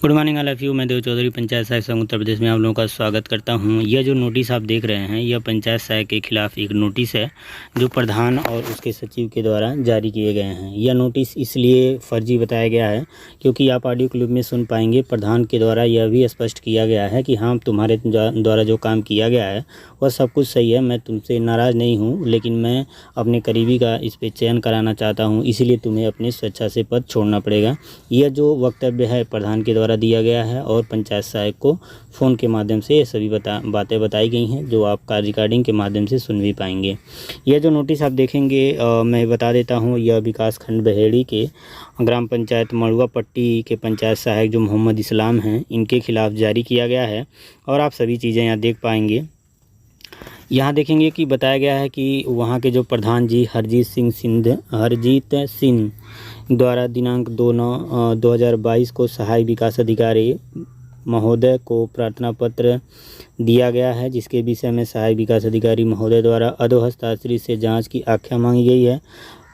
Good morning all of you. मैं देव चौधरी पंचायत सहायक संघ उत्तर प्रदेश में आप लोगों का स्वागत करता हूं। यह जो नोटिस आप देख रहे हैं यह पंचायत सहायक के खिलाफ एक नोटिस है जो प्रधान और उसके सचिव के द्वारा जारी किए गए हैं। यह नोटिस इसलिए फर्जी बताया गया है क्योंकि आप ऑडियो क्लिप में सुन पाएंगे प्रधान के द्वारा यह भी स्पष्ट किया गया है कि हाँ, तुम्हारे द्वारा जो काम किया गया है वह सब कुछ सही है, मैं तुमसे नाराज़ नहीं हूँ, लेकिन मैं अपने करीबी का इस पर चयन कराना चाहता हूँ, इसीलिए तुम्हें अपने स्वेच्छा से पद छोड़ना पड़ेगा। यह जो वक्तव्य है प्रधान के द्वारा दिया गया है और पंचायत सहायक को फ़ोन के माध्यम से ये सभी बातें बताई गई हैं जो आप कार रिकॉर्डिंग के माध्यम से सुन भी पाएंगे। यह जो नोटिस आप देखेंगे मैं बता देता हूँ, यह विकास खंड बहेड़ी के ग्राम पंचायत मड़ुआ पट्टी के पंचायत सहायक जो मोहम्मद इस्लाम हैं इनके खिलाफ़ जारी किया गया है और आप सभी चीज़ें यहाँ देख पाएंगे। यहाँ देखेंगे कि बताया गया है कि वहाँ के जो प्रधान जी हरजीत सिंह द्वारा दिनांक 2/9/2022 को सहायक विकास अधिकारी महोदय को प्रार्थना पत्र दिया गया है, जिसके विषय में सहायक विकास अधिकारी महोदय द्वारा अधोहस्ताक्षरी से जांच की आज्ञा मांगी गई है।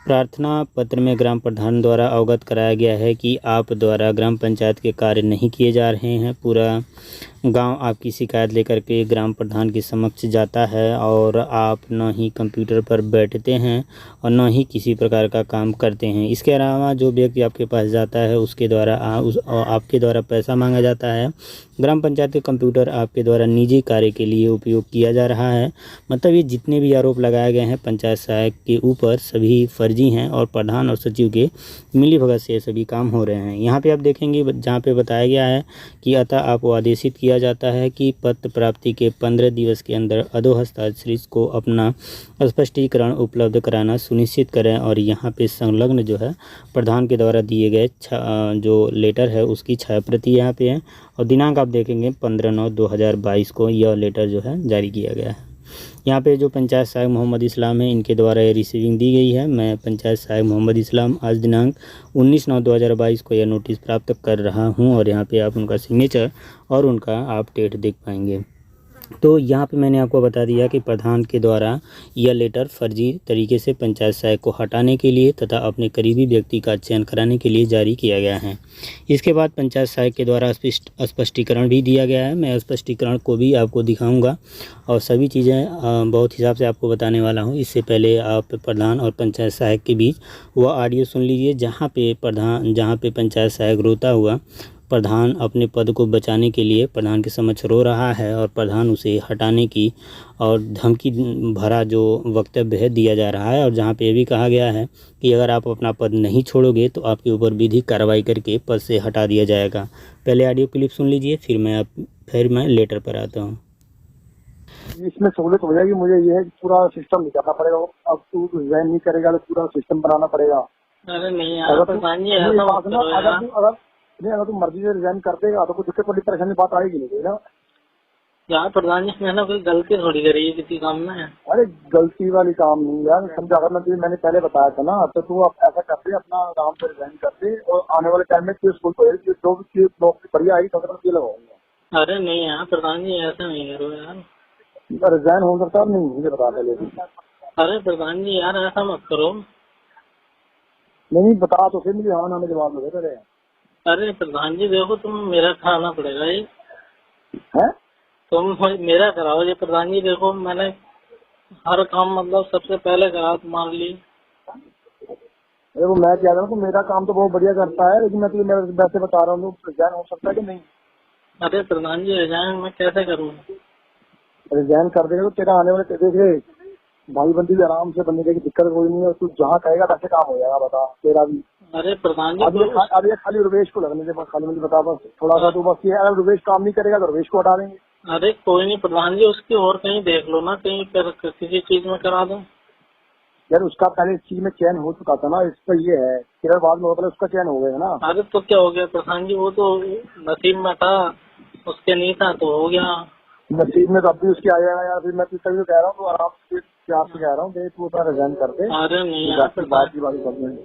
प्रार्थना पत्र में ग्राम प्रधान द्वारा अवगत कराया गया है कि आप द्वारा ग्राम पंचायत के कार्य नहीं किए जा रहे हैं। पूरा गांव आपकी शिकायत लेकर के ग्राम प्रधान के समक्ष जाता है और आप न ही कंप्यूटर पर बैठते हैं और न ही किसी प्रकार का काम करते हैं। इसके अलावा जो व्यक्ति आपके पास जाता है उसके द्वारा आपके द्वारा पैसा मांगा जाता है। ग्राम पंचायत के कंप्यूटर आपके द्वारा निजी कार्य के लिए उपयोग किया जा रहा है। मतलब ये जितने भी आरोप लगाए गए हैं पंचायत सहायक के ऊपर सभी फर्जी हैं और प्रधान और सचिव के मिलीभगत से सभी काम हो रहे हैं। यहाँ पे आप देखेंगे जहाँ पे बताया गया है कि अतः आपको आदेशित किया जाता है कि पत्र प्राप्ति के 15 दिवस के अंदर अधोहस्ताक्षरी को अपना स्पष्टीकरण उपलब्ध कराना सुनिश्चित करें। और यहाँ पे संलग्न जो है प्रधान के द्वारा दिए गए जो लेटर है उसकी छायाप्रति यहाँ पे है और दिनांक आप देखेंगे 15/9/2022 को यह लेटर जो है जारी किया गया है। यहाँ पे जो पंचायत सहायक मोहम्मद इस्लाम है इनके द्वारा ये रिसीविंग दी गई है। मैं पंचायत सहायक मोहम्मद इस्लाम आज दिनांक 19/9/2022 को यह नोटिस प्राप्त कर रहा हूँ और यहाँ पे आप उनका सिग्नेचर और उनका आप डेट देख पाएंगे। तो यहाँ पे मैंने आपको बता दिया कि प्रधान के द्वारा यह लेटर फर्जी तरीके से पंचायत सहायक को हटाने के लिए तथा अपने करीबी व्यक्ति का चयन कराने के लिए जारी किया गया है। इसके बाद पंचायत सहायक के द्वारा स्पष्टीकरण भी दिया गया है। मैं स्पष्टीकरण को भी आपको दिखाऊंगा और सभी चीज़ें बहुत हिसाब से आपको बताने वाला हूँ। इससे पहले आप प्रधान और पंचायत सहायक के बीच वह ऑडियो सुन लीजिए जहाँ पे पंचायत सहायक रोता हुआ प्रधान अपने पद को बचाने के लिए प्रधान के समक्ष रो रहा है और प्रधान उसे हटाने की और धमकी भरा जो वक्तव्य है दिया जा रहा है। और जहाँ पे ये भी कहा गया है कि अगर आप अपना पद नहीं छोड़ोगे तो आपके ऊपर विधिक कार्रवाई करके पद से हटा दिया जाएगा। पहले ऑडियो क्लिप सुन लीजिए फिर मैं लेटर पर आता हूँ। इसमें सहूलियत हो जाएगी मुझे, ये है कि पूरा सिस्टम नहीं करना पड़ेगा। अब तू रिजाइन नहीं करेगा तो पूरा सिस्टम बनाना पड़ेगा। अरे नहीं यार, अगर तू मर्जी से रिजाइन कर देगा तो कुछ दिक्कत वाली परेशानी बात आएगी नहीं ना यार। प्रधान जी ने कोई गलती थोड़ी करी है किसी काम में। अरे गलती वाली काम नहीं यार, समझा। अगर मैंने पहले बताया था ना, तो तू अब ऐसा कर दे, अपना आराम से रिजाइन कर दे और आने वाले टाइम में स्कूल को जो भी नौकरी बढ़िया आएगी तो ये लगाऊंगा। अरे नहीं यार प्रधान जी, ऐसा नहीं करो यार। रिजाइन हो सकता है नहीं, मुझे बता दे। अरे प्रधान जी यार ऐसा मत करो। नहीं बता तो फिर मुझे हाँ ना में जवाब दे रहे। अरे प्रधान जी देखो, तुम मेरा खाना पड़ेगा ये है, तुम मेरा कराओ ये। प्रधान जी देखो, मैंने हर काम मतलब सबसे पहले करा, तुम मान ली। देखो मैं कह रहा हूँ मेरा काम तो बहुत बढ़िया करता है, लेकिन मैं तुझे वैसे बता रहा हूँ रिजाइन हो सकता है कि नहीं। अरे प्रधान जी रिजाइन मैं कैसे करूँ? रिजाइन कर देगा तो तेरा आने वाले देखे भाई बंदी भी आराम से बनने की दिक्कत कोई नहीं है। तू जहाँ कहेगा वैसे काम हो जाएगा, बता तेरा भी। अरे प्रधान जी अब ये खाली रुवेश को लगने दे, खाली मुझे बता बस थोड़ा सा। तू बस ये अगर रुवेश काम नहीं करेगा तो रुवेश को हटा देंगे। अरे कोई नहीं प्रधान जी, उसकी और कहीं देख लो ना, कहीं किसी चीज में करा दो यार। उसका पहले इस चीज में चयन हो चुका था ना, इस पर ये है फिर बाद में होता है उसका चयन हो गया ना। अरे तो क्या हो गया प्रधान जी, वो तो नसीब में था, उसके नहीं था तो हो गया। नसीब में तो अब भी उसकी आ जाएगा यार। फिर मैं तुझसे कह रहा हूँ तो आराम से प्यार से कह रहा हूँ, तू अपना रिजाइन कर दे। अरे नहीं यार बात की बात कर दें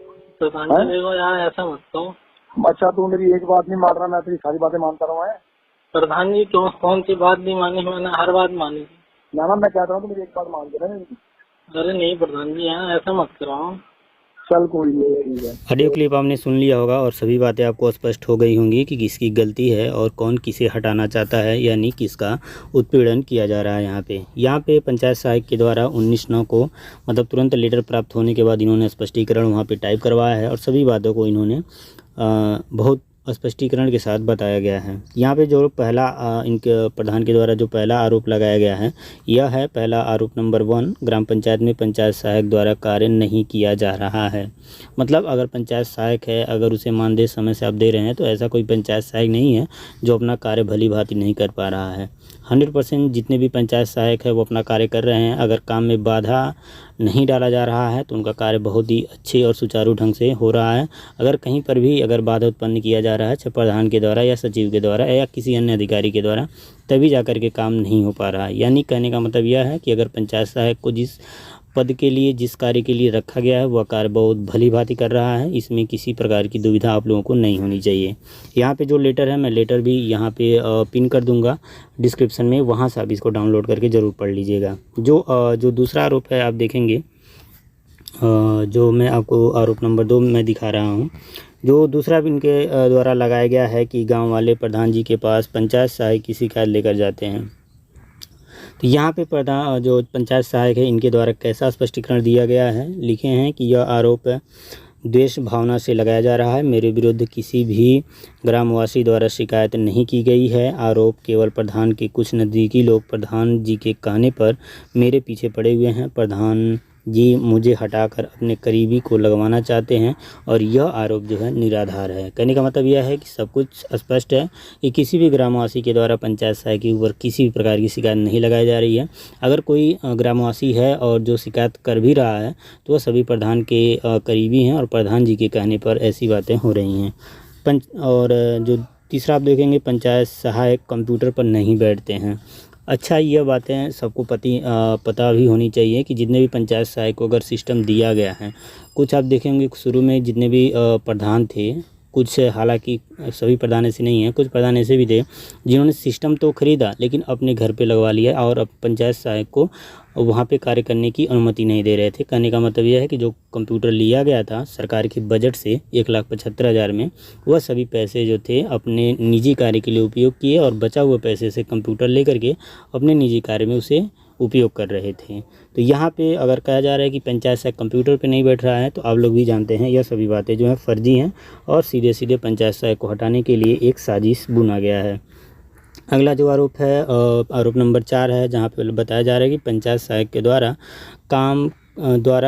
प्रधान जी, देखो यार ऐसा मत कहो। अच्छा तू मेरी एक बात नहीं मान रहा, मैं तेरी सारी बातें मानता रहा हूँ। प्रधान जी क्यों, कौन सी बात नहीं मानी? मैंने हर बात मानी। ना मैं कहता हूँ तो मेरी एक बात मान दे रहा है। अरे नहीं प्रधान जी यार ऐसा मत कराओ। चल कोई नहीं, ठीक है। ऑडियो क्लिप आपने सुन लिया होगा और सभी बातें आपको स्पष्ट हो गई होंगी कि किसकी गलती है और कौन किसे हटाना चाहता है, यानी किसका उत्पीड़न किया जा रहा है। यहाँ पे पंचायत सहायक के द्वारा 19/9 को मतलब तुरंत लेटर प्राप्त होने के बाद इन्होंने स्पष्टीकरण वहाँ पे टाइप करवाया है और सभी बातों को इन्होंने बहुत स्पष्टीकरण के साथ बताया गया है। यहाँ पे जो पहला इनके प्रधान के द्वारा जो पहला आरोप लगाया गया है, यह है पहला आरोप नंबर 1, ग्राम पंचायत में पंचायत सहायक द्वारा कार्य नहीं किया जा रहा है। मतलब अगर पंचायत सहायक है, अगर उसे मानदेय समय से आप दे रहे हैं, तो ऐसा कोई पंचायत सहायक नहीं है जो अपना कार्य भली भांति नहीं कर पा रहा है। 100% जितने भी पंचायत सहायक है वो अपना कार्य कर रहे हैं। अगर काम में बाधा नहीं डाला जा रहा है तो उनका कार्य बहुत ही अच्छे और सुचारू ढंग से हो रहा है। अगर कहीं पर भी अगर बाधा उत्पन्न किया जा रहा है प्रधान के द्वारा या सचिव के द्वारा या किसी अन्य अधिकारी के द्वारा, तभी जाकर के काम नहीं हो पा रहा है। यानी कहने का मतलब यह है कि अगर पंचायत सहायक को जिस पद के लिए, जिस कार्य के लिए रखा गया है, वह कार्य बहुत भली भांति कर रहा है। इसमें किसी प्रकार की दुविधा आप लोगों को नहीं होनी चाहिए। यहाँ पे जो लेटर है, मैं लेटर भी यहाँ पे पिन कर दूंगा डिस्क्रिप्शन में, वहाँ से आप इसको डाउनलोड करके ज़रूर पढ़ लीजिएगा। जो दूसरा आरोप है आप देखेंगे, जो मैं आपको आरोप नंबर 2 में दिखा रहा हूँ। जो दूसरा भी इनके द्वारा लगाया गया है कि गाँव वाले प्रधान जी के पास पंचायत सहायक की शिकायत लेकर जाते हैं। तो यहाँ पे प्रधान जो पंचायत सहायक है, इनके द्वारा कैसा स्पष्टीकरण दिया गया है, लिखे हैं कि यह आरोप द्वेष भावना से लगाया जा रहा है। मेरे विरुद्ध किसी भी ग्रामवासी द्वारा शिकायत नहीं की गई है। आरोप केवल प्रधान के कुछ नज़दीकी लोग प्रधान जी के कहने पर मेरे पीछे पड़े हुए हैं। प्रधान जी मुझे हटाकर अपने करीबी को लगवाना चाहते हैं और यह आरोप जो है निराधार है। कहने का मतलब यह है कि सब कुछ स्पष्ट है कि किसी भी ग्रामवासी के द्वारा पंचायत सहायक के ऊपर किसी भी प्रकार की शिकायत नहीं लगाई जा रही है। अगर कोई ग्रामवासी है और जो शिकायत कर भी रहा है तो वह सभी प्रधान के करीबी हैं और प्रधान जी के कहने पर ऐसी बातें हो रही हैं। और जो तीसरा आप देखेंगे, पंचायत सहायक कंप्यूटर पर नहीं बैठते हैं। अच्छा, यह बातें सबको पता भी होनी चाहिए कि जितने भी पंचायत सहायक को अगर सिस्टम दिया गया है, कुछ आप देखेंगे शुरू में जितने भी प्रधान थे, कुछ हालांकि सभी प्रधान ऐसे नहीं हैं, कुछ प्रधान ऐसे भी थे जिन्होंने सिस्टम तो खरीदा लेकिन अपने घर पे लगवा लिया और अब पंचायत सहायक को वहाँ पे कार्य करने की अनुमति नहीं दे रहे थे। कहने का मतलब यह है कि जो कंप्यूटर लिया गया था सरकार के बजट से 1,75,000 में, वह सभी पैसे जो थे अपने निजी कार्य के लिए उपयोग किए और बचा हुआ पैसे से कंप्यूटर लेकर के अपने निजी कार्य में उसे उपयोग कर रहे थे। तो यहाँ पे अगर कहा जा रहा है कि पंचायत सहायक कंप्यूटर पे नहीं बैठ रहा है, तो आप लोग भी जानते हैं यह सभी बातें जो हैं फर्जी हैं और सीधे सीधे पंचायत सहायक को हटाने के लिए एक साजिश बुना गया है। अगला जो आरोप है, आरोप नंबर 4 है, जहाँ पे बताया जा रहा है कि पंचायत सहायक के द्वारा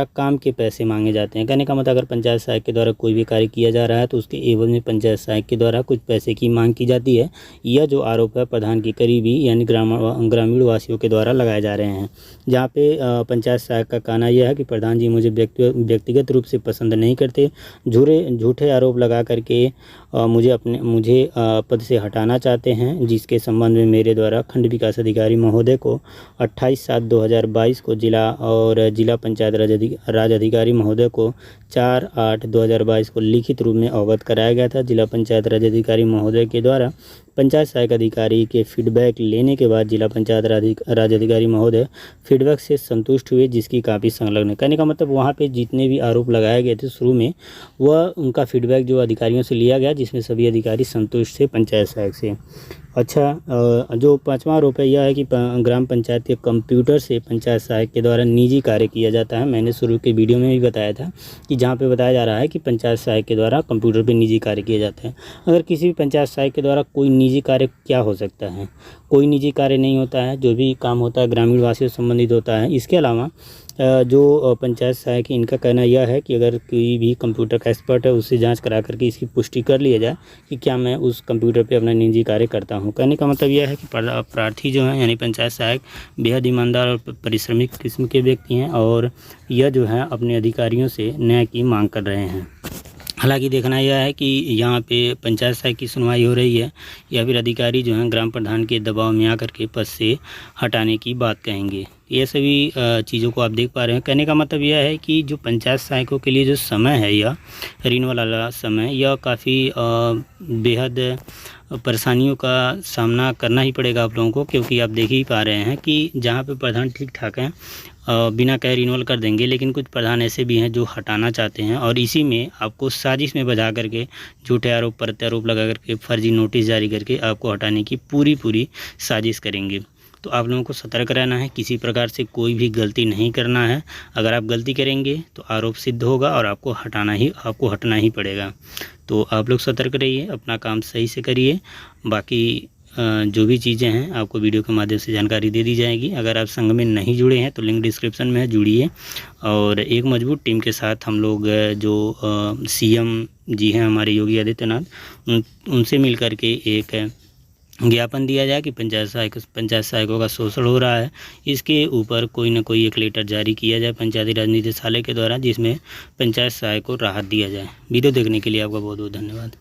काम के पैसे मांगे जाते हैं। कहने का मतलब अगर पंचायत सहायक के द्वारा कोई भी कार्य किया जा रहा है तो उसके एवज में पंचायत सहायक के द्वारा कुछ पैसे की मांग की जाती है। यह जो आरोप है प्रधान के करीबी यानी ग्रामीण वासियों के द्वारा लगाए जा रहे हैं, जहाँ पे पंचायत सहायक का कहना यह है कि प्रधान जी मुझे व्यक्तिगत रूप से पसंद नहीं करते, झूठे आरोप लगा करके मुझे पद से हटाना चाहते हैं, जिसके संबंध में मेरे द्वारा खंड विकास अधिकारी महोदय को 28/7/2022 को जिला पंचायत राज अधिकारी महोदय को 4/8/2022 को लिखित रूप में अवगत कराया गया था। जिला पंचायत राज अधिकारी महोदय के द्वारा पंचायत सहायक अधिकारी के फीडबैक लेने के बाद जिला पंचायत राज अधिकारी महोदय फीडबैक से संतुष्ट हुए, जिसकी काफ़ी संलग्न है। कहने का मतलब वहाँ पे जितने भी आरोप लगाए गए थे शुरू में, वह उनका फीडबैक जो अधिकारियों से लिया गया, जिसमें सभी अधिकारी संतुष्ट थे पंचायत सहायक से। अच्छा, जो 5वां आरोप है यह है कि ग्राम पंचायत के कंप्यूटर से पंचायत सहायक के द्वारा निजी कार्य किया जाता है। मैंने शुरू के वीडियो में भी बताया था कि जहाँ पे बताया जा रहा है कि पंचायत सहायक के द्वारा कंप्यूटर पे निजी कार्य किए जाते हैं। अगर किसी भी पंचायत सहायक के द्वारा कोई निजी कार्य क्या हो सकता है? कोई निजी कार्य नहीं होता है, जो भी काम होता है ग्रामीण वासियों से संबंधित होता है। इसके अलावा जो पंचायत सहायक है, इनका कहना यह है कि अगर कोई भी कंप्यूटर का एक्सपर्ट है उससे जांच करा करके इसकी पुष्टि कर लिया जाए कि क्या मैं उस कंप्यूटर पे अपना निजी कार्य करता हूं। कहने का मतलब यह है कि प्रार्थी जो हैं यानी पंचायत सहायक बेहद ईमानदार और परिश्रमिक किस्म के व्यक्ति हैं और यह जो है अपने अधिकारियों से न्याय की मांग कर रहे हैं। हालांकि देखना यह है कि यहाँ पे पंचायत सहायक की सुनवाई हो रही है या फिर अधिकारी जो हैं ग्राम प्रधान के दबाव में आकर के पद से हटाने की बात कहेंगे। ये सभी चीज़ों को आप देख पा रहे हैं। कहने का मतलब यह है कि जो पंचायत सहायकों के लिए जो समय है, यह ऋण वाला समय, यह काफ़ी बेहद परेशानियों का सामना करना ही पड़ेगा आप लोगों को, क्योंकि आप देख ही पा रहे हैं कि जहाँ पे प्रधान ठीक ठाक हैं, बिना कहे रिन्यूअल कर देंगे, लेकिन कुछ प्रधान ऐसे भी हैं जो हटाना चाहते हैं और इसी में आपको साजिश में बजा करके झूठे आरोप प्रत्यारोप लगा करके फर्जी नोटिस जारी करके आपको हटाने की पूरी साजिश करेंगे। तो आप लोगों को सतर्क रहना है, किसी प्रकार से कोई भी गलती नहीं करना है। अगर आप गलती करेंगे तो आरोप सिद्ध होगा और आपको हटना ही पड़ेगा। तो आप लोग सतर्क रहिए, अपना काम सही से करिए। बाकी जो भी चीज़ें हैं आपको वीडियो के माध्यम से जानकारी दे दी जाएगी। अगर आप संघ में नहीं जुड़े हैं तो लिंक डिस्क्रिप्शन में है, जुड़िए। और एक मजबूत टीम के साथ हम लोग जो सीएम जी हैं हमारे योगी आदित्यनाथ, उनसे मिल कर के एक ज्ञापन दिया जाए कि पंचायत सहायकों का शोषण हो रहा है। इसके ऊपर कोई ना कोई एक लेटर जारी किया जाए पंचायती राज निदेशालय के द्वारा, जिसमें पंचायत सहायक को राहत दिया जाए। वीडियो देखने के लिए आपका बहुत बहुत धन्यवाद।